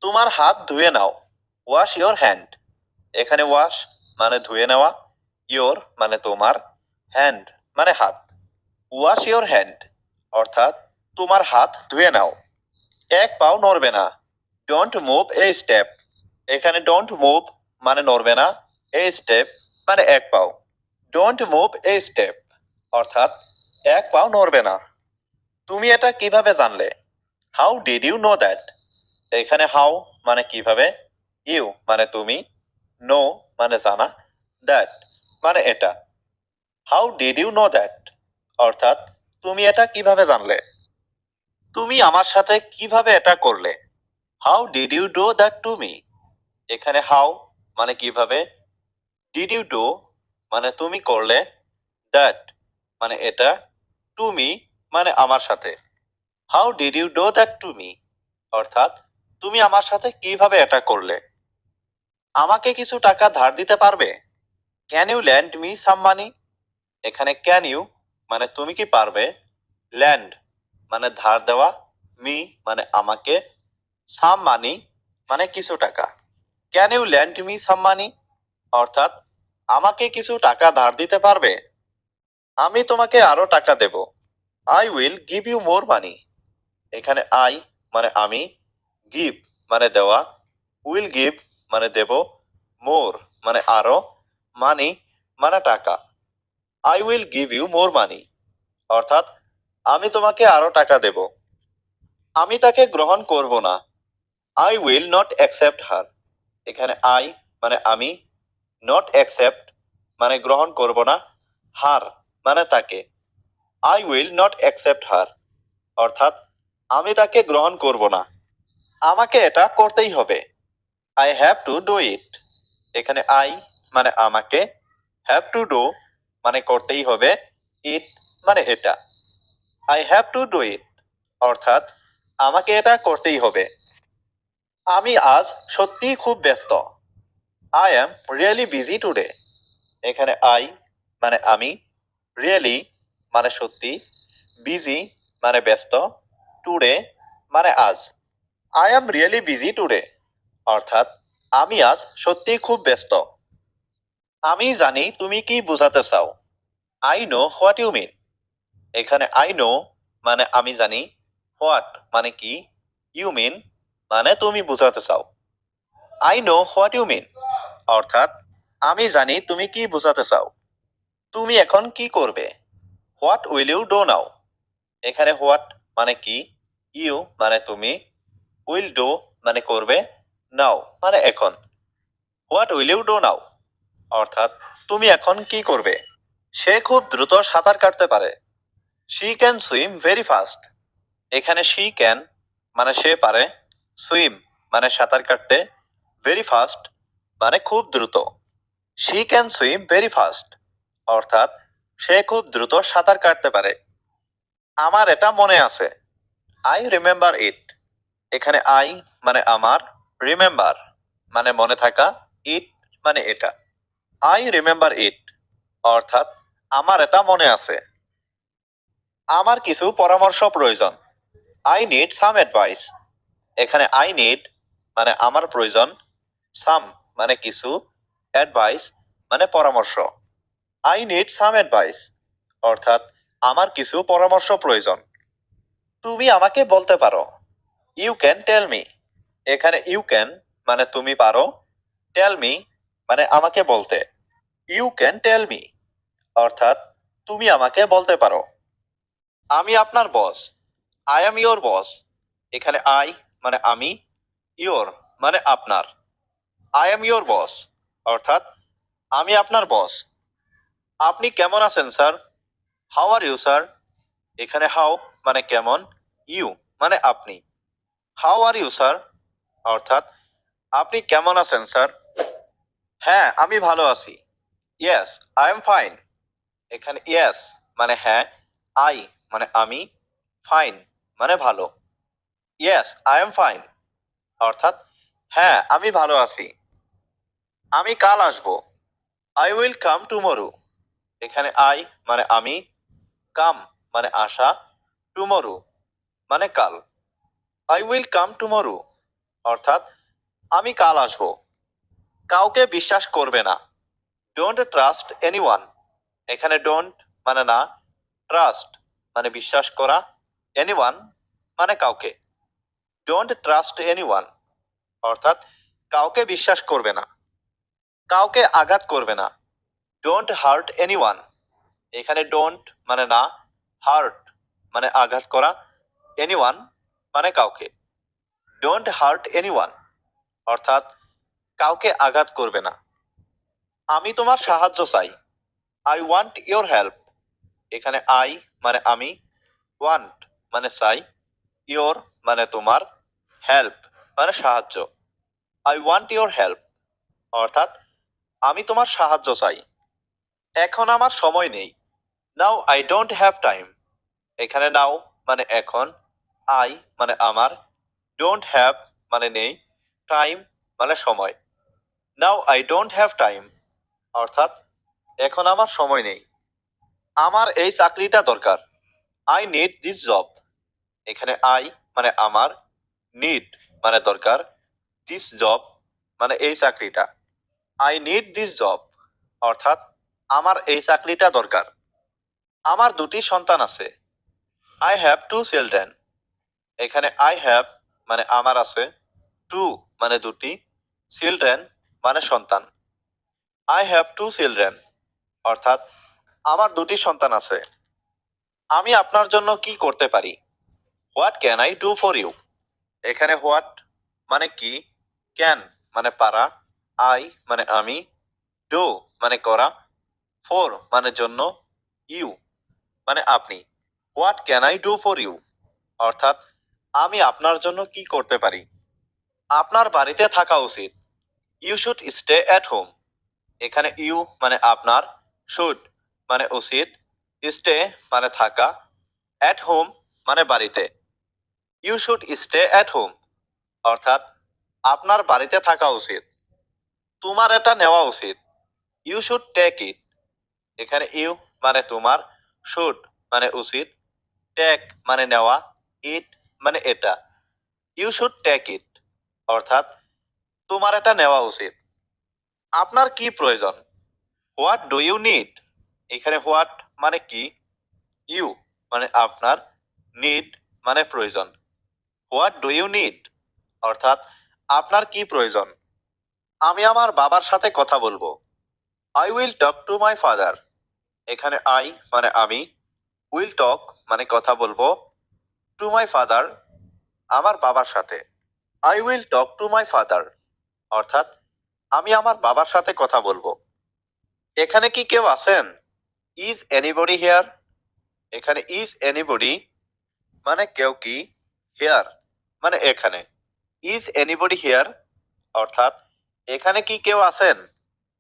তোমার হাত ধুয়ে নাও। Wash your hand. এখানে ওয়াশ মানে ধুয়ে নেওয়া, ইওর মানে তোমার, হ্যান্ড মানে হাত। ওয়াশ ইওর হ্যান্ড অর্থাৎ তোমার হাত ধুয়ে নাও। এক পাও নড়বে না। Don't move A step. এখানে ডোন্ট মুভ মানে নড়বে না, এ স্টেপ মানে এক পাও। ডোন্ট মুভ এ স্টেপ অর্থাৎ এক পাও নড়বে না। তুমি এটা কিভাবে জানলে? How did you know that? এখানে হাউ মানে কিভাবে, ইউ মানে তুমি, নো মানে জানা, দ্যাট মানে এটা। How did you know that অর্থাৎ তুমি এটা কিভাবে জানলে? তুমি আমার সাথে কিভাবে এটা করলে? How did you do that to me? এখানে হাউ মানে কিভাবে, ডিড ইউ ডু মানে তুমি করলে, দ্যাট মানে এটা, টু মি মানে আমার সাথে। How did you do that to me অর্থাৎ তুমি আমার সাথে কিভাবে এটা করলে? আমাকে কিছু টাকা ধার দিতে পারবে? Can you lend me some money? এখানে ক্যান ইউ মানে তুমি কি পারবে, ল্যান্ড মানে ধার দেওয়া, মি মানে আমাকে, সাম মানি মানে কিছু টাকা। Can you lend me some money অর্থাৎ আমাকে কিছু টাকা ধার দিতে পারবে? আমি তোমাকে আরো টাকা দেব। I will give you more money. এখানে আই মানে আমি, গিভ মানে দেওয়া, উইল গিভ মানে দেব, মোর মানে আরো, মানি মানে টাকা। I will give you more money অর্থাৎ আমি তোমাকে আরো টাকা দেব। আমি তাকে গ্রহণ করব না। আই উইল নট অ্যাকসেপ্ট হার। এখানে আই মানে আমি, নট অ্যাকসেপ্ট মানে গ্রহণ করব না, হার মানে তাকে। আই উইল নট অ্যাকসেপ্ট হার অর্থাৎ আমি তাকে গ্রহণ করব না। আমাকে এটা করতেই হবে। I have to do it. এখানে আই মানে আমাকে, হ্যাভ টু ডু মানে করতেই হবে, ইট মানে এটা। I have to do it অর্থাৎ আমাকে এটা করতেই হবে। আমি আজ সত্যিই খুব ব্যস্ত। I am really busy today. এখানে আই মানে আমি, রিয়েলি মানে সত্যি, বিজি মানে ব্যস্ত, টুডে মানে আজ। I am really busy today অর্থাৎ আমি আজ সত্যিই খুব ব্যস্ত। আমি জানি তুমি কি বোঝাতে চাও। I know what you mean. এখানে আই নো মানে আমি জানি, হোয়াট মানে কি, ইউ মিন মানে তুমি বোঝাতে চাও। I know what you mean অর্থাৎ আমি জানি তুমি কি বোঝাতে চাও। তুমি এখন কি করবে? What will you do now? এখানে হোয়াট মানে কি, ইউ মানে তুমি, উইল ডু মানে করবে, নাও মানে এখন। What will you do now অর্থাৎ তুমি এখন কি করবে? সে খুব দ্রুত সাঁতার কাটতে পারে। She can swim very fast. এখানে শি ক্যান মানে সে পারে, সুইম মানে সাঁতার কাটতে, ভেরি ফাস্ট মানে খুব দ্রুত। She can swim very fast অর্থাৎ সে খুব দ্রুত সাঁতার কাটতে পারে। আমার এটা মনে আছে। I remember it. এখানে আই মানে আমার, রিমেম্বার মানে মনে থাকা, ইট মানে এটা। আই রিমেম্বার ইট অর্থাৎ আমার এটা মনে আছে। আমার কিছু পরামর্শ প্রয়োজন। I need some advice. এখানে আই নিড মানে আমার প্রয়োজন, সাম মানে কিছু, অ্যাডভাইস মানে পরামর্শ। আই নিড সাম অ্যাডভাইস অর্থাৎ আমার কিছু পরামর্শ প্রয়োজন। তুমি আমাকে বলতে পারো। You can tell me. এখানে ইউ ক্যান মানে তুমি পারো, টেল মি মানে আমাকে বলতে। ইউ ক্যান টেল মি অর্থাৎ তুমি আমাকে বলতে পারো। আমি আপনার বস। I am your boss. এখানে আই মানে আমি, ইয়োর মানে আপনার। আই অ্যাম ইয়োর বস অর্থাৎ আমি আপনার বস। আপনি কেমন আছেন sir? How are you sir? এখানে হাউ মানে কেমন, ইউ মানে আপনি। হাউ আর ইউ স্যার অর্থাৎ আপনি কেমন আছেন স্যার? হ্যাঁ আমি ভালো আছি। Yes I am fine. এখানে ইয়েস মানে হ্যাঁ, আই মানে আমি, ফাইন মানে ভালো। ইয়েস আই এম ফাইন অর্থাৎ হ্যাঁ আমি ভালো আছি। আমি কাল আসবো। I will come tomorrow. এখানে আই মানে আমি, কাম মানে আসা, টুমরো মানে কাল। আই উইল কাম টুমরো অর্থাৎ আমি কাল আসবো। কাউকে বিশ্বাস করবে না। Don't trust anyone. এখানে ডোন্ট মানে না, ট্রাস্ট মানে বিশ্বাস করা, এনিওয়ান মানে কাউকে। ডোন্ট ট্রাস্ট এনিওয়ান অর্থাৎ কাউকে বিশ্বাস করবে না। কাউকে আঘাত করবে না। Don't heart anyone. এখানে ডোন্ট মানে না, হার্ট মানে আঘাত করা, এনিওয়ান মানে কাউকে। ডোন্ট হার্ট এনিওয়ান অর্থাৎ কাউকে আঘাত করবে না। আমি তোমার সাহায্য চাই। I want your help. এখানে আই মানে আমি, ওয়ান্ট মানে চাই, ইয়োর মানে তোমার, হেল্প মানে সাহায্য। আই ওয়ান্ট ইয়োর হেল্প অর্থাৎ আমি তোমার সাহায্য চাই। এখন আমার সময় নেই। Now I don't have time. এখানে নাও মানে এখন, আই মানে আমার, ডোন্ট হ্যাভ মানে নেই, টাইম মানে সময়। Now I don't have time অর্থাৎ এখন আমার সময় নেই। আমার এই চাকরিটা দরকার। I need this job. এখানে আই মানে আমার, নিড মানে দরকার, দিস জব মানে এই চাকরিটা। আই নিড দিস জব অর্থাৎ আমার এই চাকরিটা দরকার। আমার দুটি সন্তান আছে। I have to children. এখানে আই হ্যাভ মানে আমার আছে, টু মানে দুটি, চিলড্রেন মানে সন্তান। আই হ্যাভ টু চিলড্রেন অর্থাৎ আমার দুটি সন্তান আছে। আমি আপনার জন্য কি করতে পারি? What can I do for you? এখানে হোয়াট মানে কি, ক্যান মানে পারা, আই মানে আমি, ডু মানে করা, ফর মানে জন্য, ইউ মানে আপনি। What can I do for you অর্থাৎ আমি আপনার জন্য কি করতে পারি? আপনার বাড়িতে থাকা উচিত। You should stay at home. এখানে ইউ মানে আপনার, শুড মানে উচিত, স্টে মানে থাকা, অ্যাট হোম মানে বাড়িতে। You should stay at home অর্থাৎ আপনার বাড়িতে থাকা উচিত। তোমার এটা নেওয়া উচিত। You should take it. এখানে ইউ মানে তোমার, শুড মানে উচিত, টেক মানে নেওয়া, ইট মানে এটা। ইউ শুড টেক ইট অর্থাৎ তোমার এটা নেওয়া উচিত। আপনার কি প্রয়োজন? What do you need? এখানে হোয়াট মানে কি, ইউ মানে আপনার, নিড মানে প্রয়োজন। হোয়াট ডু ইউ নিড অর্থাৎ আপনার কি প্রয়োজন? আমি আমার বাবার সাথে কথা বলবো। I will talk to my father. এখানে আই মানে আমি, উইল টক মানে কথা বলবো, টু মাই ফাদার আমার বাবার সাথে। I will talk to my father অর্থাৎ আমি আমার বাবার সাথে কথা বলবো। এখানে কি কেউ আছেন? Is anybody here? এখানে ইজ এনিবডি মানে কেউ কি, হিয়ার মানে এখানে। ইজ এনিবডি হিয়ার অর্থাৎ এখানে কি কেউ আছেন?